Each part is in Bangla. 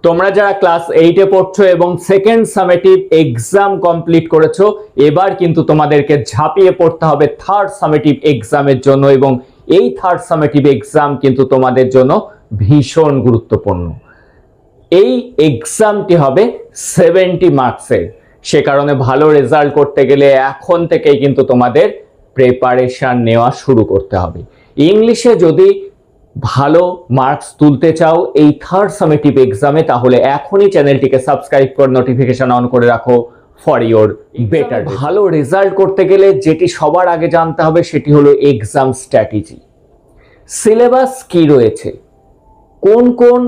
তোমরা যারা ক্লাস 8 এ পড়ছো এবং সেকেন্ড সামেটিভ এক্সাম কমপ্লিট করেছো, এবার কিন্তু তোমাদেরকে ঝাঁপিয়ে পড়তে হবে থার্ড সামেটিভ এক্সামের জন্য, এবং এই থার্ড সামেটিভ এক্সাম কিন্তু তোমাদের জন্য ভীষণ গুরুত্বপূর্ণ। এই এক্সামটি হবে 70 মার্কসের। সে কারণে ভালো রেজাল্ট করতে গেলে এখন থেকেই কিন্তু তোমাদের প্রিপারেশন নেওয়া শুরু করতে হবে। ইংলিশে যদি ভালো মার্কস তুলতে চাও এই থার্ড সামেটিভ এক্সামে, তাহলে এখনই চ্যানেলটিকে সাবস্ক্রাইব করে নোটিফিকেশন অন করে রাখো ফর ইওর বেটার। ভালো রেজাল্ট করতে গেলে যেটি সবার আগে জানতে হবে সেটি হলো এক্সাম স্ট্র্যাটেজি। সিলেবাস কি রয়েছে, কোন কোন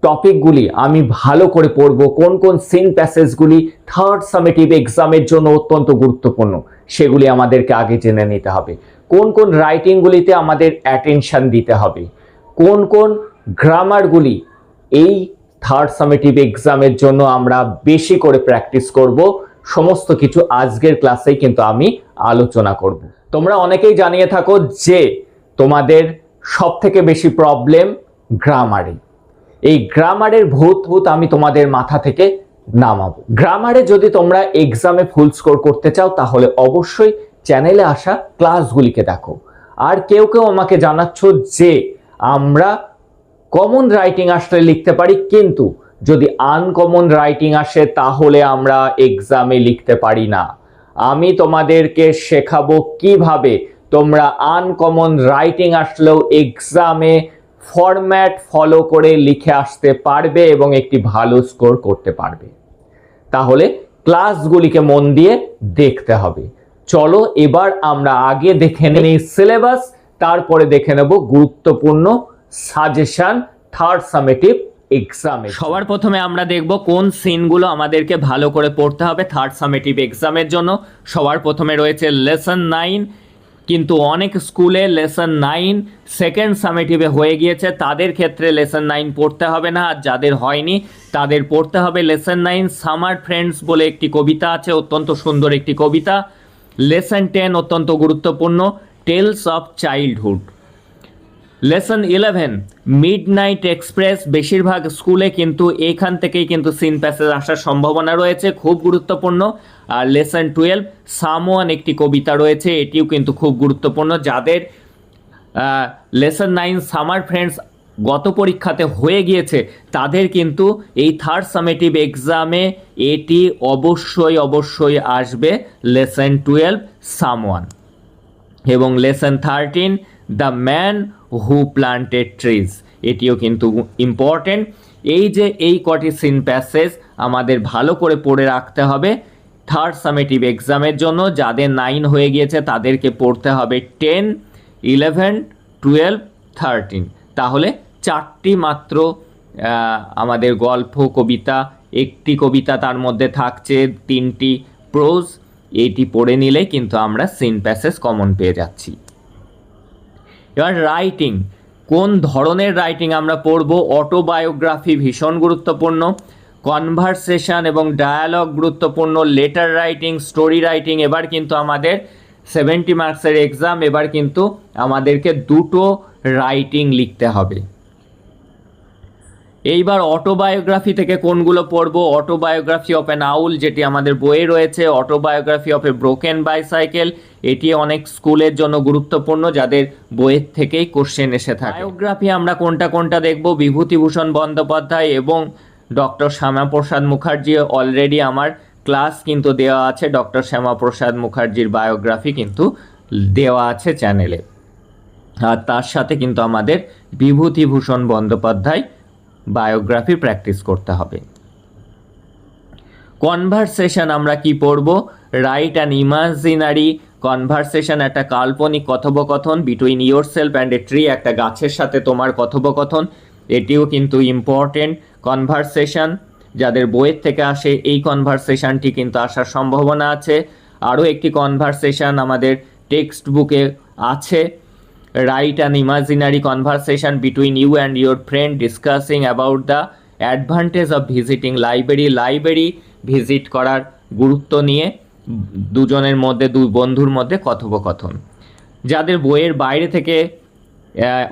টপিকগুলি আমি ভালো করে পড়ব, কোন কোন সিন প্যাসেজগুলি থার্ড সামেটিভ এক্সামের জন্য অত্যন্ত গুরুত্বপূর্ণ, সেগুলি আমাদেরকে আগে জেনে নিতে হবে। কোন কোন রাইটিংগুলিতে আমাদের অ্যাটেনশন দিতে হবে, কোন কোন গ্রামারগুলি এই থার্ড সামেটিভ এক্সামের জন্য আমরা বেশি করে প্র্যাকটিস করব, সমস্ত কিছু আজকের ক্লাসেই কিন্তু আমি আলোচনা করব। তোমরা অনেকেই জানিয়ে থাকো যে তোমাদের সব থেকে বেশি প্রবলেম গ্রামারে। এই গ্রামারের ভূত আমি তোমাদের মাথা থেকে নামাবো। গ্রামারে যদি তোমরা এক্সামে ফুল স্কোর করতে চাও তাহলে অবশ্যই চ্যানেলে আসা ক্লাসগুলিকে দেখো। আর কেউ কেউ আমাকে জানাচ্ছ যে আমরা কমন রাইটিং আসলে লিখতে পারি, কিন্তু যদি আনকমন রাইটিং আসে তাহলে আমরা এক্সামে লিখতে পারি না। আমি তোমাদেরকে শেখাবো কিভাবে তোমরা আনকমন রাইটিং আসলেও এক্সামে ফরম্যাট ফলো করে লিখে আসতে পারবে এবং একটি ভালো স্কোর করতে পারবে। তাহলে ক্লাসগুলিকে মন দিয়ে দেখতে হবে। চলো এবার আমরা আগে দেখে নিই সিলেবাস, তারপরে দেখে নেব গুরুত্বপূর্ণ সাজেশন থার্ড সামেটিভ এক্সামে। সবার প্রথমে আমরা দেখব কোন সিনগুলো আমাদেরকে ভালো করে পড়তে হবে থার্ড সামেটিভ এক্সামের জন্য। সবার প্রথমে রয়েছে লেসন 9, কিন্তু অনেক স্কুলে লেসন 9 সেকেন্ড সামেটিভে হয়ে গিয়েছে, তাদের ক্ষেত্রে লেসন 9 পড়তে হবে না। আর যাদের হয়নি তাদের পড়তে হবে লেসন 9 সামার ফ্রেন্ডস বলে একটি কবিতা আছে, অত্যন্ত সুন্দর একটি কবিতা। লেসন 10 অত্যন্ত গুরুত্বপূর্ণ, tales of childhood. Lesson 11 midnight express, বেশিরভাগ স্কুলে কিন্তু এইখান থেকেই কিন্তু সিন প্যাসেজ আসার সম্ভাবনা রয়েছে, খুব গুরুত্বপূর্ণ। আর লেসন 12 সামওয়ান একটি কবিতা রয়েছে, এটিও কিন্তু খুব গুরুত্বপূর্ণ। যাদের লেসন 9 সামার ফ্রেন্ডস গত পরীক্ষাতে হয়ে গিয়েছে তাদের কিন্তু এই থার্ড সামেটিভ এক্সামে এটি অবশ্যই আসবে, লেসন 12 সামওয়ান। এবং lesson 13 the man who planted trees, এটিও কিন্তু ইম্পর্টেন্ট। এই কটি সিন প্যাসেজ আমাদের ভালো করে পড়ে রাখতে হবে থার্ড সামেটিভ এক্সামের জন্য। যাদের 9 হয়ে গিয়েছে তাদেরকে পড়তে হবে 10, 11, 12, 13। তাহলে 4টি মাত্র আমাদের গল্প কবিতা, একটি কবিতা তার মধ্যে থাকছে, 3টি প্রোজ, এটি পড়ে নিলে কিন্তু আমরা সিন প্যাসেজ কমন পেয়ে যাচ্ছি। এবার রাইটিং, কোন ধরনের রাইটিং আমরা পড়ব? অটোবায়োগ্রাফি ভীষণ গুরুত্বপূর্ণ, কনভারসেশন এবং ডায়ালগ গুরুত্বপূর্ণ, লেটার রাইটিং, স্টোরি রাইটিং। এবার কিন্তু আমাদের 70 মার্কসের এক্সাম, এবার কিন্তু আমাদেরকে দুটো রাইটিং লিখতে হবে। এইবার অটোবায়োগ্রাফি থেকে কোনগুলো পড়বো? অটোবায়োগ্রাফি অফ অ্যান আউল, যেটি আমাদের বইয়ে রয়েছে, autobiography of A broken bicycle, এটি অনেক স্কুলের জন্য গুরুত্বপূর্ণ, যাদের বইয়ের থেকেই কোশ্চেন এসে থাকে। বায়োগ্রাফি আমরা কোনটা দেখব? বিভূতিভূষণ বন্দ্যোপাধ্যায় এবং ডক্টর শ্যামাপ্রসাদ মুখার্জি। অলরেডি আমার ক্লাস কিন্তু দেওয়া আছে, ডক্টর শ্যামাপ্রসাদ মুখার্জির বায়োগ্রাফি কিন্তু দেওয়া আছে চ্যানেলে। আর তার সাথে কিন্তু আমাদের বিভূতিভূষণ বন্দ্যোপাধ্যায় বায়োগ্রাফি প্র্যাকটিস করতে হবে। কনভারসেশন আমরা কি পড়ব? রাইট অ্যান ইমাজিনারি কনভারসেশন, একটা কাল্পনিক কথোপকথন between your self and a tree, একটা গাছের সাথে তোমার কথোপকথন, এটিও কিন্তু ইম্পর্টেন্ট কনভারসেশন। যাদের বইয়ের থেকে আসে এই কনভারসেশনটি কিন্তু আসার সম্ভাবনা আছে। আরও একটি কনভারসেশন আমাদের টেক্সট বুকে আছে, write an imaginary conversation between you and your friend discussing about the advantage of visiting library. Library visit করার গুরুত্ব নিয়ে দুজনের মধ্যে, দুই বন্ধুর মধ্যে কথোপকথন। যাদের বইয়ের বাইরে থেকে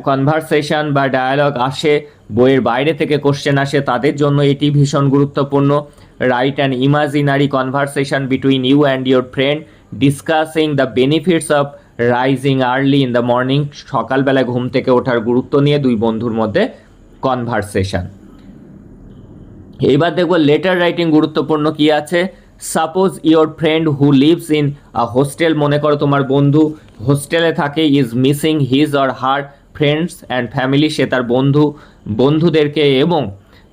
কনভারসেশন বা ডায়ালগ আসে, বইয়ের বাইরে থেকে কোশ্চেন আসে তাদের জন্য এটি ভীষণ গুরুত্বপূর্ণ। Write an imaginary conversation between you and your friend discussing the benefits of rising early in the morning. সকালবেলায় ঘুম থেকে ওঠার গুরুত্ব নিয়ে দুই বন্ধুর মধ্যে কনভারসেশন। এবার দেখবো লেটার রাইটিং গুরুত্বপূর্ণ কি আছে। Suppose your friend who lives in a hostel, মনে করো তোমার বন্ধু হোস্টেলে থাকে, is missing his or her friends and family, সে তার বন্ধুদেরকে এবং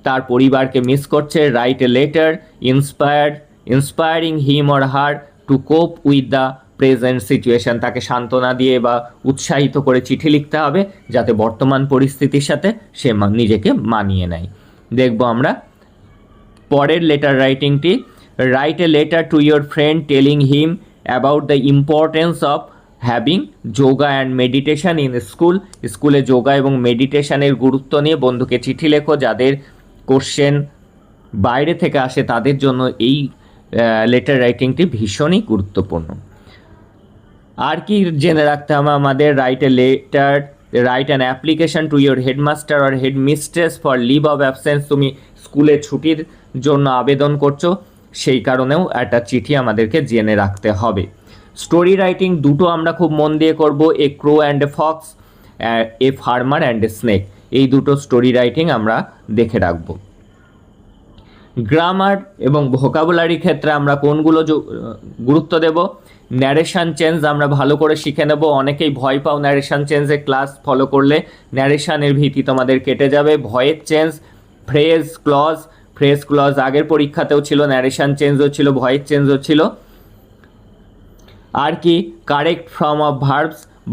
তার পরিবারকে মিস করছে। Write a letter inspiring him or her to cope with the present situation, তাকে সান্ত্বনা দিয়ে বা উৎসাহিত করে চিঠি লিখতে হবে যাতে বর্তমান পরিস্থিতির সাথে সে নিজেকে মানিয়ে নেয়। দেখবো আমরা পরের লেটার রাইটিংটি। Write a letter to your friend telling him about the importance of having yoga and meditation in school. স্কুলে যোগা এবং মেডিটেশনের গুরুত্ব নিয়ে বন্ধুকে চিঠি লেখো। যাদের কোশ্চেন বাইরে থেকে আসে তাদের জন্য এই লেটার রাইটিংটি ভীষণই গুরুত্বপূর্ণ। আর কি জেনে রাখতে হবে আমাদের, write an application to your headmaster or headmistress for leave of absence, তুমি স্কুলে ছুটির জন্য আবেদন করছো, সেই কারণেও একটা চিঠি আমাদেরকে জেনে রাখতে হবে। স্টোরি রাইটিং দুটো আমরা খুব মন দিয়ে করব, a crow and a fox, a farmer and a snake, এই দুটো স্টোরি রাইটিং আমরা দেখে রাখবো। গ্রামার এবং ভোকাবুলারি ক্ষেত্রে আমরা কোনগুলো গুরুত্ব দেব। ন্যারেশন চেঞ্জ আমরা ভালো করে শিখে নেব। অনেকেই ভয় পাও ন্যারেশন চেঞ্জে, ক্লাস ফলো করলে ন্যারেশনের ভীতি তোমাদের কেটে যাবে। ভয়েস চেঞ্জ, ফ্রেজ ক্লজ আগের পরীক্ষাতেও ছিল, ন্যারেশন চেঞ্জও ছিল, ভয়েস চেঞ্জও ছিল। আর কি কারেক্ট ফর্ম অফ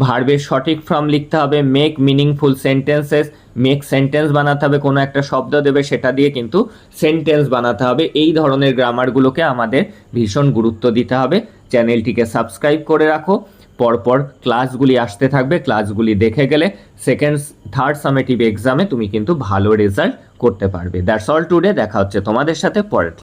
ভার্বের সঠিক ফর্ম লিখতে হবে। Make meaningful sentences, make sentence বানাতে হবে, কোনো একটা শব্দ দেবে সেটা দিয়ে কিন্তু সেন্টেন্স বানাতে হবে। এই ধরনের গ্রামারগুলোকে আমাদের ভীষণ গুরুত্ব দিতে হবে। চ্যানেলটিকে সাবস্ক্রাইব করে রাখো, পরপর ক্লাসগুলি আসতে থাকবে, ক্লাসগুলি দেখে গেলে থার্ড সামেটিভ এক্সামে তুমি কিন্তু ভালো রেজাল্ট করতে পারবে। দ্যাটস অল টুডে, দেখা হচ্ছে তোমাদের সাথে পরের